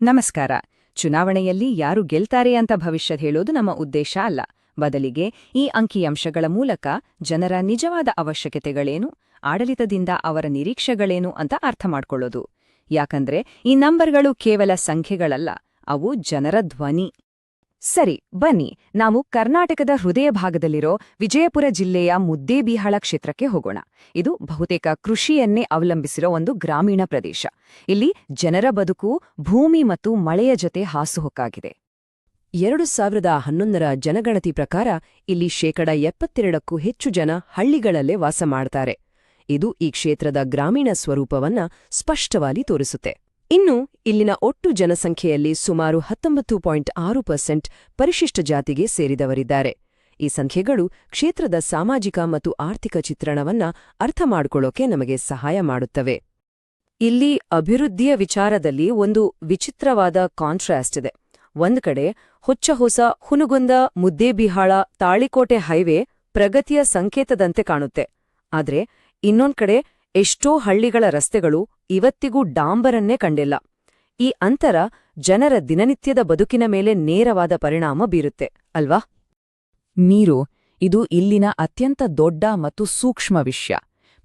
ನಮಸ್ಕಾರ. ಚುನಾವಣೆಯಲ್ಲಿ ಯಾರು ಗೆಲ್ತಾರೆ ಅಂತ ಭವಿಷ್ಯದ ಹೇಳೋದು ನಮ್ಮ ಉದ್ದೇಶ ಅಲ್ಲ. ಬದಲಿಗೆ ಈ ಅಂಕಿಅಂಶಗಳ ಮೂಲಕ ಜನರ ನಿಜವಾದ ಅವಶ್ಯಕತೆಗಳೇನು, ಆಡಳಿತದಿಂದ ಅವರ ನಿರೀಕ್ಷೆಗಳೇನು ಅಂತ ಅರ್ಥ ಮಾಡ್ಕೊಳ್ಳೋದು. ಯಾಕಂದ್ರೆ ಈ ನಂಬರ್ಗಳು ಕೇವಲ ಸಂಖ್ಯೆಗಳಲ್ಲ, ಅವು ಜನರ ಧ್ವನಿ. ಸರಿ, ಬನ್ನಿ ನಾವು ಕರ್ನಾಟಕದ ಹೃದಯ ಭಾಗದಲ್ಲಿರೋ ವಿಜಯಪುರ ಜಿಲ್ಲೆಯ ಮುದ್ದೇಬಿಹಾಳ ಕ್ಷೇತ್ರಕ್ಕೆ ಹೋಗೋಣ. ಇದು ಬಹುತೇಕ ಕೃಷಿಯನ್ನೇ ಅವಲಂಬಿಸಿರೋ ಒಂದು ಗ್ರಾಮೀಣ ಪ್ರದೇಶ. ಇಲ್ಲಿ ಜನರ ಬದುಕು ಭೂಮಿ ಮತ್ತು ಮಳೆಯ ಜೊತೆ ಹಾಸುಹೊಕ್ಕಾಗಿದೆ. 2011ರ ಜನಗಣತಿ ಪ್ರಕಾರ ಇಲ್ಲಿ 72%ಕ್ಕೂ ಹೆಚ್ಚು ಜನ ಹಳ್ಳಿಗಳಲ್ಲೇ ವಾಸ ಮಾಡ್ತಾರೆ. ಇದು ಈ ಕ್ಷೇತ್ರದ ಗ್ರಾಮೀಣ ಸ್ವರೂಪವನ್ನ ಸ್ಪಷ್ಟವಾಗಿ ತೋರಿಸುತ್ತೆ. ಇನ್ನು ಇಲ್ಲಿನ ಒಟ್ಟು ಜನಸಂಖ್ಯೆಯಲ್ಲಿ ಸುಮಾರು 19.6% ಪರಿಶಿಷ್ಟ ಜಾತಿಗೆ ಸೇರಿದವರಿದ್ದಾರೆ. ಈ ಸಂಖ್ಯೆಗಳು ಕ್ಷೇತ್ರದ ಸಾಮಾಜಿಕ ಮತ್ತು ಆರ್ಥಿಕ ಚಿತ್ರಣವನ್ನ ಅರ್ಥ ಮಾಡ್ಕೊಳ್ಳೋಕೆ ನಮಗೆ ಸಹಾಯ ಮಾಡುತ್ತವೆ. ಇಲ್ಲಿ ಅಭಿವೃದ್ಧಿಯ ವಿಚಾರದಲ್ಲಿ ಒಂದು ವಿಚಿತ್ರವಾದ ಕಾಂಟ್ರಾಸ್ಟ್ ಇದೆ. ಒಂದ್ ಕಡೆ ಹೊಚ್ಚ ಹುನಗುಂದ ಮುದ್ದೇಬಿಹಾಳ ತಾಳಿಕೋಟೆ ಹೈವೇ ಪ್ರಗತಿಯ ಸಂಕೇತದಂತೆ ಕಾಣುತ್ತೆ. ಆದ್ರೆ ಇನ್ನೊಂದ್ ಕಡೆ ಎಷ್ಟೋ ಹಳ್ಳಿಗಳ ರಸ್ತೆಗಳು ಇವತ್ತಿಗೂ ಡಾಂಬರನ್ನೇ ಕಂಡಿಲ್ಲ. ಈ ಅಂತರ ಜನರ ದಿನನಿತ್ಯದ ಬದುಕಿನ ಮೇಲೆ ನೇರವಾದ ಪರಿಣಾಮ ಬೀರುತ್ತೆ ಅಲ್ವಾ? ನೀರು ಇದು ಇಲ್ಲಿನ ಅತ್ಯಂತ ದೊಡ್ಡ ಮತ್ತು ಸೂಕ್ಷ್ಮ ವಿಷಯ.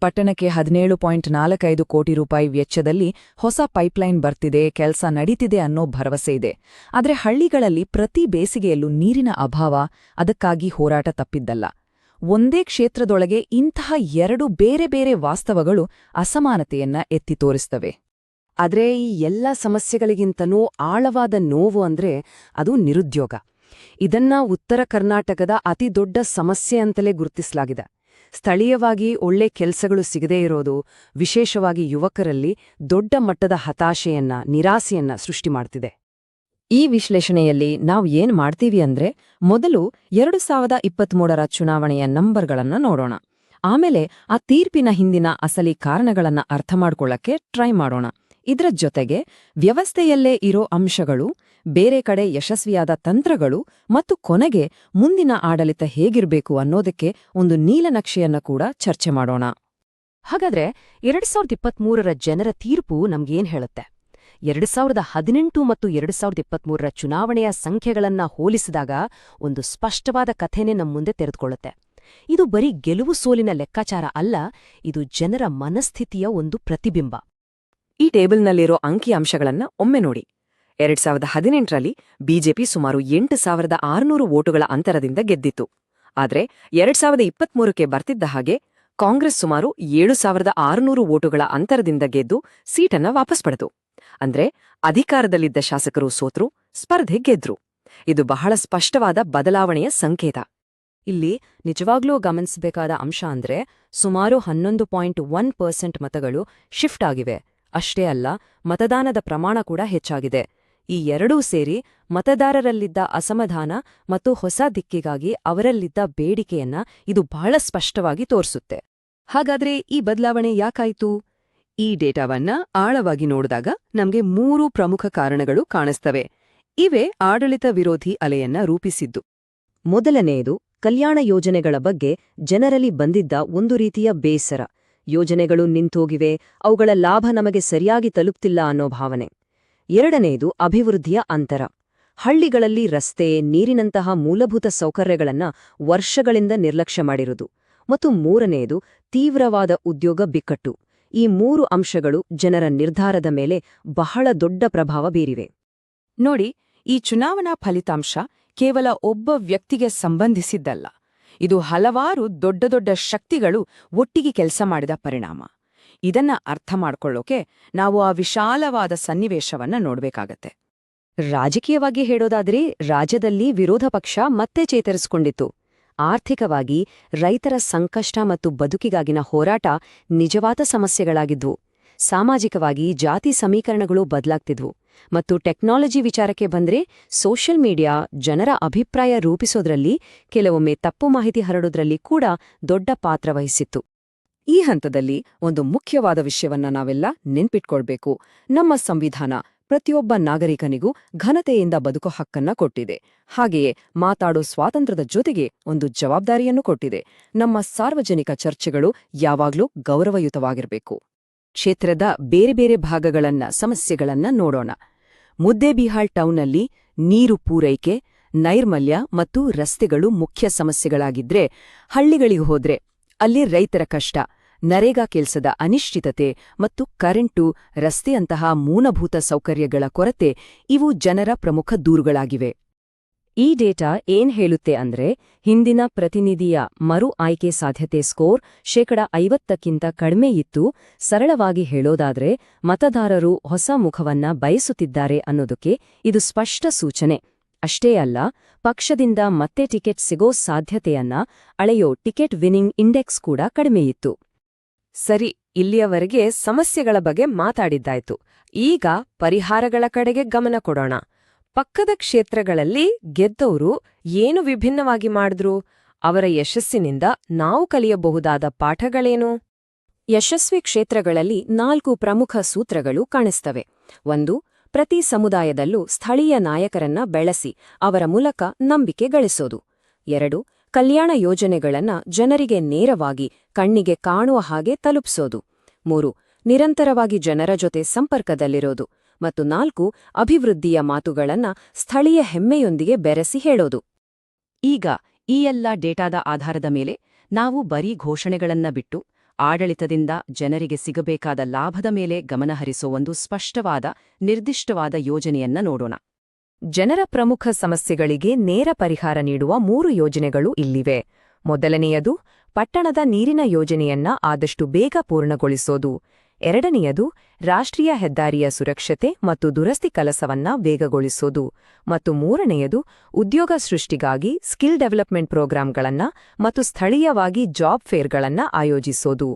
ಪಟ್ಟಣಕ್ಕೆ 17.45 ಕೋಟಿ ರೂಪಾಯಿ ವೆಚ್ಚದಲ್ಲಿ ಹೊಸ ಪೈಪ್ಲೈನ್ ಬರ್ತಿದೆ, ಕೆಲಸ ನಡೀತಿದೆ ಅನ್ನೋ ಭರವಸೆ ಇದೆ. ಆದ್ರೆ ಹಳ್ಳಿಗಳಲ್ಲಿ ಪ್ರತಿ ಬೇಸಿಗೆಯಲ್ಲೂ ನೀರಿನ ಅಭಾವ, ಅದಕ್ಕಾಗಿ ಹೋರಾಟ ತಪ್ಪಿದ್ದಲ್ಲ. ಒಂದೇ ಕ್ಷೇತ್ರದೊಳಗೆ ಇಂತಹ ಎರಡು ಬೇರೆ ಬೇರೆ ವಾಸ್ತವಗಳು ಅಸಮಾನತೆಯನ್ನ ಎತ್ತಿ ತೋರಿಸ್ತವೆ. ಆದ್ರೆ ಈ ಎಲ್ಲ ಸಮಸ್ಯೆಗಳಿಗಿಂತನೂ ಆಳವಾದ ನೋವು ಅಂದ್ರೆ ಅದು ನಿರುದ್ಯೋಗ. ಇದನ್ನ ಉತ್ತರ ಕರ್ನಾಟಕದ ಅತಿದೊಡ್ಡ ಸಮಸ್ಯೆ ಅಂತಲೇ ಗುರುತಿಸಲಾಗಿದೆ. ಸ್ಥಳೀಯವಾಗಿ ಒಳ್ಳೆ ಕೆಲಸಗಳು ಸಿಗದೇ ಇರೋದು, ವಿಶೇಷವಾಗಿ ಯುವಕರಲ್ಲಿ ದೊಡ್ಡ ಮಟ್ಟದ ಹತಾಶೆಯನ್ನ, ನಿರಾಸೆಯನ್ನ ಸೃಷ್ಟಿ ಮಾಡ್ತಿದೆ. ಈ ವಿಶ್ಲೇಷಣೆಯಲ್ಲಿ ನಾವು ಏನ್ ಮಾಡ್ತೀವಿ ಅಂದ್ರೆ, ಮೊದಲು 2023ರ ಚುನಾವಣೆಯ ನಂಬರ್ಗಳನ್ನ ನೋಡೋಣ. ಆಮೇಲೆ ಆ ತೀರ್ಪಿನ ಹಿಂದಿನ ಅಸಲಿ ಕಾರಣಗಳನ್ನ ಅರ್ಥ ಮಾಡ್ಕೊಳ್ಳಕ್ಕೆ ಟ್ರೈ ಮಾಡೋಣ. ಇದ್ರ ಜೊತೆಗೆ ವ್ಯವಸ್ಥೆಯಲ್ಲೇ ಇರೋ ಅಂಶಗಳು, ಬೇರೆ ಕಡೆ ಯಶಸ್ವಿಯಾದ ತಂತ್ರಗಳು ಮತ್ತು ಕೊನೆಗೆ ಮುಂದಿನ ಆಡಳಿತ ಹೇಗಿರ್ಬೇಕು ಅನ್ನೋದಕ್ಕೆ ಒಂದು ನೀಲನಕ್ಷೆಯನ್ನ ಕೂಡ ಚರ್ಚೆ ಮಾಡೋಣ. ಹಾಗಾದ್ರೆ 2023ರ ಜನರ ತೀರ್ಪು ನಮ್ಗೇನ್ ಹೇಳುತ್ತೆ? 2018 ಮತ್ತು 2023ರ ಚುನಾವಣೆಯ ಸಂಖ್ಯೆಗಳನ್ನ ಹೋಲಿಸಿದಾಗ ಒಂದು ಸ್ಪಷ್ಟವಾದ ಕಥೆನೇ ನಮ್ಮುಂದೆ ತೆರೆದುಕೊಳ್ಳುತ್ತೆ. ಇದು ಬರೀ ಗೆಲುವು ಸೋಲಿನ ಲೆಕ್ಕಾಚಾರ ಅಲ್ಲ, ಇದು ಜನರ ಮನಸ್ಥಿತಿಯ ಒಂದು ಪ್ರತಿಬಿಂಬ. ಈ ಟೇಬಲ್ನಲ್ಲಿರೋ ಅಂಕಿಅಂಶಗಳನ್ನ ಒಮ್ಮೆ ನೋಡಿ. 2018ರಲ್ಲಿ ಬಿಜೆಪಿ ಸುಮಾರು 8,600 ವೋಟುಗಳ ಅಂತರದಿಂದ ಗೆದ್ದಿತ್ತು. ಆದ್ರೆ 2023ಕ್ಕೆ ಬರ್ತಿದ್ದ ಹಾಗೆ ಕಾಂಗ್ರೆಸ್ ಸುಮಾರು 7,600 ವೋಟುಗಳ ಅಂತರದಿಂದ ಗೆದ್ದು ಸೀಟನ್ನ ವಾಪಸ್ ಪಡೆದು. ಅಂದ್ರೆ ಅಧಿಕಾರದಲ್ಲಿದ್ದ ಶಾಸಕರು ಸೋತ್ರು, ಸ್ಪರ್ಧೆ ಗೆದ್ರು. ಇದು ಬಹಳ ಸ್ಪಷ್ಟವಾದ ಬದಲಾವಣೆಯ ಸಂಕೇತ. ಇಲ್ಲಿ ನಿಜವಾಗ್ಲೂ ಗಮನಿಸಬೇಕಾದ ಅಂಶ ಅಂದ್ರೆ ಸುಮಾರು 11.1% ಮತಗಳು ಶಿಫ್ಟ್ ಆಗಿವೆ. ಅಷ್ಟೇ ಅಲ್ಲ, ಮತದಾನದ ಪ್ರಮಾಣ ಕೂಡ ಹೆಚ್ಚಾಗಿದೆ. ಈ ಎರಡೂ ಸೇರಿ ಮತದಾರರಲ್ಲಿದ್ದ ಅಸಮಾಧಾನ ಮತ್ತು ಹೊಸ ದಿಕ್ಕಿಗಾಗಿ ಅವರಲ್ಲಿದ್ದ ಬೇಡಿಕೆಯನ್ನ ಇದು ಬಹಳ ಸ್ಪಷ್ಟವಾಗಿ ತೋರಿಸುತ್ತೆ. ಹಾಗಾದ್ರೆ ಈ ಬದಲಾವಣೆ ಯಾಕಾಯ್ತು? ಈ ಡೇಟಾವನ್ನ ಆಳವಾಗಿ ನೋಡಿದಾಗ ನಮ್ಗೆ 3 ಪ್ರಮುಖ ಕಾರಣಗಳು ಕಾಣಿಸ್ತವೆ. ಇವೇ ಆಡಳಿತ ವಿರೋಧಿ ಅಲೆಯನ್ನ ರೂಪಿಸಿದ್ದು. ಮೊದಲನೆಯದು, ಕಲ್ಯಾಣ ಯೋಜನೆಗಳ ಬಗ್ಗೆ ಜನರಲ್ಲಿ ಬಂದಿದ್ದ ಒಂದು ರೀತಿಯ ಬೇಸರ. ಯೋಜನೆಗಳು ನಿಂತೋಗಿವೆ, ಅವುಗಳ ಲಾಭ ನಮಗೆ ಸರಿಯಾಗಿ ತಲುಪ್ತಿಲ್ಲ ಅನ್ನೋ ಭಾವನೆ. ಎರಡನೆಯದು, ಅಭಿವೃದ್ಧಿಯ ಅಂತರ. ಹಳ್ಳಿಗಳಲ್ಲಿ ರಸ್ತೆ, ನೀರಿನಂತಹ ಮೂಲಭೂತ ಸೌಕರ್ಯಗಳನ್ನ ವರ್ಷಗಳಿಂದ ನಿರ್ಲಕ್ಷ್ಯ ಮಾಡಿರುವುದು. ಮತ್ತು ಮೂರನೆಯದು, ತೀವ್ರವಾದ ಉದ್ಯೋಗ ಬಿಕ್ಕಟ್ಟು. ಈ 3 ಅಂಶಗಳು ಜನರ ನಿರ್ಧಾರದ ಮೇಲೆ ಬಹಳ ದೊಡ್ಡ ಪ್ರಭಾವ ಬೀರಿವೆ. ನೋಡಿ, ಈ ಚುನಾವಣಾ ಫಲಿತಾಂಶ ಕೇವಲ ಒಬ್ಬ ವ್ಯಕ್ತಿಗೆ ಸಂಬಂಧಿಸಿದ್ದಲ್ಲ. ಇದು ಹಲವಾರು ದೊಡ್ಡ ದೊಡ್ಡ ಶಕ್ತಿಗಳು ಒಟ್ಟಿಗೆ ಕೆಲಸ ಮಾಡಿದ ಪರಿಣಾಮ. ಇದನ್ನ ಅರ್ಥ ಮಾಡ್ಕೊಳ್ಳೋಕೆ ನಾವು ಆ ವಿಶಾಲವಾದ ಸನ್ನಿವೇಶವನ್ನ ನೋಡ್ಬೇಕಾಗತ್ತೆ. ರಾಜಕೀಯವಾಗಿ ಹೇಳೋದಾದ್ರೆ ರಾಜ್ಯದಲ್ಲಿ ವಿರೋಧ ಪಕ್ಷ ಮತ್ತೆ ಚೇತರಿಸಿಕೊಂಡಿತ್ತು. ಆರ್ಥಿಕವಾಗಿ ರೈತರ ಸಂಕಷ್ಟ ಮತ್ತು ಬದುಕಿಗಾಗಿನ ಹೋರಾಟ ನಿಜವಾದ ಸಮಸ್ಯೆಗಳಾಗಿದ್ವು. ಸಾಮಾಜಿಕವಾಗಿ ಜಾತಿ ಸಮೀಕರಣಗಳು ಬದಲಾಗ್ತಿದ್ವು. ಮತ್ತು ಟೆಕ್ನಾಲಜಿ ವಿಚಾರಕ್ಕೆ ಬಂದ್ರೆ ಸೋಷಿಯಲ್ ಮೀಡಿಯಾ ಜನರ ಅಭಿಪ್ರಾಯ ರೂಪಿಸೋದ್ರಲ್ಲಿ, ಕೆಲವೊಮ್ಮೆ ತಪ್ಪು ಮಾಹಿತಿ ಹರಡೋದ್ರಲ್ಲಿ ಕೂಡ ದೊಡ್ಡ ಪಾತ್ರ ವಹಿಸಿತ್ತು. ಈ ಹಂತದಲ್ಲಿ ಒಂದು ಮುಖ್ಯವಾದ ವಿಷಯವನ್ನ ನಾವೆಲ್ಲ ನೆನ್ಪಿಟ್ಕೊಳ್ಬೇಕು. ನಮ್ಮ ಸಂವಿಧಾನ ಪ್ರತಿಯೊಬ್ಬ ನಾಗರಿಕನಿಗೂ ಘನತೆಯಿಂದ ಬದುಕೋ ಹಕ್ಕನ್ನ ಕೊಟ್ಟಿದೆ. ಹಾಗೆಯೇ ಮಾತಾಡೋ ಸ್ವಾತಂತ್ರ್ಯದ ಜೊತೆಗೆ ಒಂದು ಜವಾಬ್ದಾರಿಯನ್ನು ಕೊಟ್ಟಿದೆ. ನಮ್ಮ ಸಾರ್ವಜನಿಕ ಚರ್ಚೆಗಳು ಯಾವಾಗ್ಲೂ ಗೌರವಯುತವಾಗಿರಬೇಕು. ಕ್ಷೇತ್ರದ ಬೇರೆ ಬೇರೆ ಭಾಗಗಳನ್ನ, ಸಮಸ್ಯೆಗಳನ್ನ ನೋಡೋಣ. ಮುದ್ದೇಬಿಹಾಳ್ ಟೌನ್ನಲ್ಲಿ ನೀರು ಪೂರೈಕೆ, ನೈರ್ಮಲ್ಯ ಮತ್ತು ರಸ್ತೆಗಳು ಮುಖ್ಯ ಸಮಸ್ಯೆಗಳಾಗಿದ್ರೆ, ಹಳ್ಳಿಗಳಿಗೆ ಹೋದ್ರೆ ಅಲ್ಲಿ ರೈತರ ಕಷ್ಟ, ನರೇಗಾ ಕೆಲ್ಸದ ಅನಿಶ್ಚಿತತೆ ಮತ್ತು ಕರೆಂಟು, ರಸ್ತೆಯಂತಹ ಮೂಲಭೂತ ಸೌಕರ್ಯಗಳ ಕೊರತೆ ಇವು ಜನರ ಪ್ರಮುಖ ದೂರುಗಳಾಗಿವೆ. ಈ ಡೇಟಾ ಏನ್ ಹೇಳುತ್ತೆ ಅಂದ್ರೆ, ಹಿಂದಿನ ಪ್ರತಿನಿಧಿಯ ಮರು ಆಯ್ಕೆ ಸಾಧ್ಯತೆ ಸ್ಕೋರ್ 50% ಕಡಿಮೆ ಇತ್ತು. ಸರಳವಾಗಿ ಹೇಳೋದಾದ್ರೆ, ಮತದಾರರು ಹೊಸ ಮುಖವನ್ನ ಬಯಸುತ್ತಿದ್ದಾರೆ ಅನ್ನೋದಕ್ಕೆ ಇದು ಸ್ಪಷ್ಟ ಸೂಚನೆ. ಅಷ್ಟೇ ಅಲ್ಲ, ಪಕ್ಷದಿಂದ ಮತ್ತೆ ಟಿಕೆಟ್ ಸಿಗೋ ಸಾಧ್ಯತೆಯನ್ನ ಅಳೆಯೋ ಟಿಕೆಟ್ ವಿನಿಂಗ್ ಇಂಡೆಕ್ಸ್ ಕೂಡ ಕಡಿಮೆಯಿತ್ತು. ಸರಿ, ಇಲ್ಲಿಯವರೆಗೆ ಸಮಸ್ಯೆಗಳ ಬಗ್ಗೆ ಮಾತಾಡಿದ್ದಾಯ್ತು. ಈಗ ಪರಿಹಾರಗಳ ಕಡೆಗೆ ಗಮನ ಕೊಡೋಣ. ಪಕ್ಕದ ಕ್ಷೇತ್ರಗಳಲ್ಲಿ ಗೆದ್ದವರು ಏನು ವಿಭಿನ್ನವಾಗಿ ಮಾಡಿದ್ರು? ಅವರ ಯಶಸ್ಸಿನಿಂದ ನಾವು ಕಲಿಯಬಹುದಾದ ಪಾಠಗಳೇನು? ಯಶಸ್ವಿ ಕ್ಷೇತ್ರಗಳಲ್ಲಿ 4 ಪ್ರಮುಖ ಸೂತ್ರಗಳು ಕಾಣಿಸ್ತವೆ. 1. ಪ್ರತಿ ಸಮುದಾಯದಲ್ಲೂ ಸ್ಥಳೀಯ ನಾಯಕರನ್ನ ಬೆಳೆಸಿ ಅವರ ಮೂಲಕ ನಂಬಿಕೆ ಗಳಿಸೋದು. 2. ಕಲ್ಯಾಣ ಯೋಜನೆಗಳನ್ನ ಜನರಿಗೆ ನೇರವಾಗಿ ಕಣ್ಣಿಗೆ ಕಾಣುವ ಹಾಗೆ ತಲುಪಿಸೋದು. 3. ನಿರಂತರವಾಗಿ ಜನರ ಜೊತೆ ಸಂಪರ್ಕದಲ್ಲಿರೋದು. ಮತ್ತು 4. ಅಭಿವೃದ್ಧಿಯ ಮಾತುಗಳನ್ನ ಸ್ಥಳೀಯ ಹೆಮ್ಮೆಯೊಂದಿಗೆ ಬೆರೆಸಿ ಹೇಳೋದು. ಈಗ ಈ ಎಲ್ಲ ಡೇಟಾದ ಆಧಾರದ ಮೇಲೆ ನಾವು ಬರೀ ಘೋಷಣೆಗಳನ್ನ ಬಿಟ್ಟು ಆಡಳಿತದಿಂದ ಜನರಿಗೆ ಸಿಗಬೇಕಾದ ಲಾಭದ ಮೇಲೆ ಗಮನಹರಿಸೋ ಒಂದು ಸ್ಪಷ್ಟವಾದ, ನಿರ್ದಿಷ್ಟವಾದ ಯೋಜನೆಯನ್ನ ನೋಡೋಣ. ಜನರ ಪ್ರಮುಖ ಸಮಸ್ಯೆಗಳಿಗೆ ನೇರ ಪರಿಹಾರ ನೀಡುವ 3 ಯೋಜನೆಗಳು ಇಲ್ಲಿವೆ. ಮೊದಲನೆಯದು, ಪಟ್ಟಣದ ನೀರಿನ ಯೋಜನೆಯನ್ನ ಆದಷ್ಟು ಬೇಗ ಪೂರ್ಣಗೊಳಿಸೋದು. ಎರಡನೆಯದು, ರಾಷ್ಟ್ರೀಯ ಹೆದ್ದಾರಿಯ ಸುರಕ್ಷತೆ ಮತ್ತು ದುರಸ್ತಿ ಕೆಲಸವನ್ನ ವೇಗಗೊಳಿಸೋದು. ಮತ್ತು ಮೂರನೆಯದು, ಉದ್ಯೋಗ ಸೃಷ್ಟಿಗಾಗಿ ಸ್ಕಿಲ್ ಡೆವಲಪ್ಮೆಂಟ್ ಪ್ರೋಗ್ರಾಂಗಳನ್ನ ಮತ್ತು ಸ್ಥಳೀಯವಾಗಿ ಜಾಬ್ ಫೇರ್ಗಳನ್ನ ಆಯೋಜಿಸೋದು.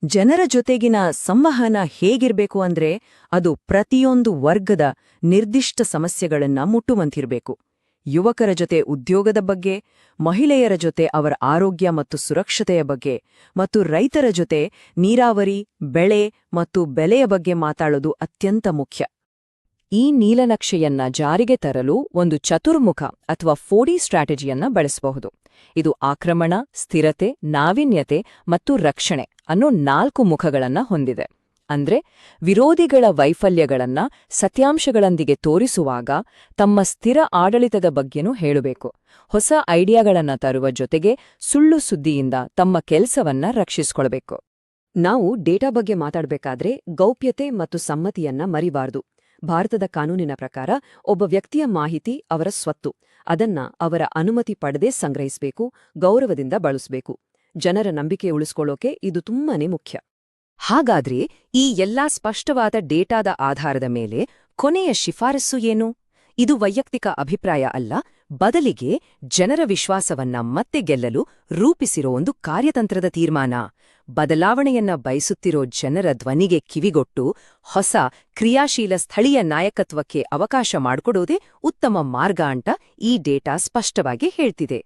ಜನರ ಜೊತೆಗಿನ ಸಂವಹನ ಹೇಗಿರ್ಬೇಕು ಅಂದ್ರೆ, ಅದು ಪ್ರತಿಯೊಂದು ವರ್ಗದ ನಿರ್ದಿಷ್ಟ ಸಮಸ್ಯೆಗಳನ್ನ ಮುಟ್ಟುವಂತಿರ್ಬೇಕು. ಯುವಕರ ಜೊತೆ ಉದ್ಯೋಗದ ಬಗ್ಗೆ, ಮಹಿಳೆಯರ ಜೊತೆ ಅವರ ಆರೋಗ್ಯ ಮತ್ತು ಸುರಕ್ಷತೆಯ ಬಗ್ಗೆ, ಮತ್ತು ರೈತರ ಜೊತೆ ನೀರಾವರಿ, ಬೆಳೆ ಮತ್ತು ಬೆಲೆಯ ಬಗ್ಗೆ ಮಾತಾಡೋದು ಅತ್ಯಂತ ಮುಖ್ಯ. ಈ ನೀಲನಕ್ಷೆಯನ್ನ ಜಾರಿಗೆ ತರಲು ಒಂದು ಚತುರ್ಮುಖ ಅಥವಾ 4D ಸ್ಟ್ರಾಟಜಿಯನ್ನ ಬಳಸಬಹುದು. ಇದು ಆಕ್ರಮಣ, ಸ್ಥಿರತೆ, ನಾವೀನ್ಯತೆ ಮತ್ತು ರಕ್ಷಣೆ ಅನ್ನೋ 4 ಮುಖಗಳನ್ನ ಹೊಂದಿದೆ. ಅಂದ್ರೆ, ವಿರೋಧಿಗಳ ವೈಫಲ್ಯಗಳನ್ನ ಸತ್ಯಾಂಶಗಳೊಂದಿಗೆ ತೋರಿಸುವಾಗ ತಮ್ಮ ಸ್ಥಿರ ಆಡಳಿತದ ಬಗ್ಗೆನೂ ಹೇಳಬೇಕು. ಹೊಸ ಐಡಿಯಾಗಳನ್ನ ತರುವ ಜೊತೆಗೆ ಸುಳ್ಳು ಸುದ್ದಿಯಿಂದ ತಮ್ಮ ಕೆಲಸವನ್ನ ರಕ್ಷಿಸಿಕೊಳ್ಬೇಕು. ನಾವು ಡೇಟಾ ಬಗ್ಗೆ ಮಾತಾಡಬೇಕಾದ್ರೆ ಗೌಪ್ಯತೆ ಮತ್ತು ಸಮ್ಮತಿಯನ್ನ ಮರಿಬಾರ್ದು. ಭಾರತದ ಕಾನೂನಿನ ಪ್ರಕಾರ ಒಬ್ಬ ವ್ಯಕ್ತಿಯ ಮಾಹಿತಿ ಅವರ ಸ್ವತ್ತು. ಅದನ್ನ ಅವರ ಅನುಮತಿ ಪಡೆದೇ ಸಂಗ್ರಹಿಸಬೇಕು, ಗೌರವದಿಂದ ಬಳಸಬೇಕು. ಜನರ ನಂಬಿಕೆ ಉಳಿಸ್ಕೊಳ್ಳೋಕೆ ಇದು ತುಂಬಾನೇ ಮುಖ್ಯ. ಹಾಗಾದ್ರೆ ಈ ಎಲ್ಲಾ ಸ್ಪಷ್ಟವಾದ ಡೇಟಾದ ಆಧಾರದ ಮೇಲೆ ಕೊನೆಯ ಶಿಫಾರಸ್ಸು ಏನು? ಇದು ವೈಯಕ್ತಿಕ ಅಭಿಪ್ರಾಯ ಅಲ್ಲ, ಬದಲಿಗೆ ಜನರ ವಿಶ್ವಾಸವನ್ನ ಮತ್ತೆ ಗೆಲ್ಲಲು ರೂಪಿಸಿರೋ ಒಂದು ಕಾರ್ಯತಂತ್ರದ ತೀರ್ಮಾನ. ಬದಲಾವಣೆಯನ್ನ ಬಯಸುತ್ತಿರೋ ಜನರ ಧ್ವನಿಗೆ ಕಿವಿಗೊಟ್ಟು ಹೊಸ ಕ್ರಿಯಾಶೀಲ ಸ್ಥಳೀಯ ನಾಯಕತ್ವಕ್ಕೆ ಅವಕಾಶ ಮಾಡಿಕೊಡೋದೇ ಉತ್ತಮ ಮಾರ್ಗ ಅಂತ ಈ ಡೇಟಾ ಸ್ಪಷ್ಟವಾಗಿ ಹೇಳ್ತಿದೆ.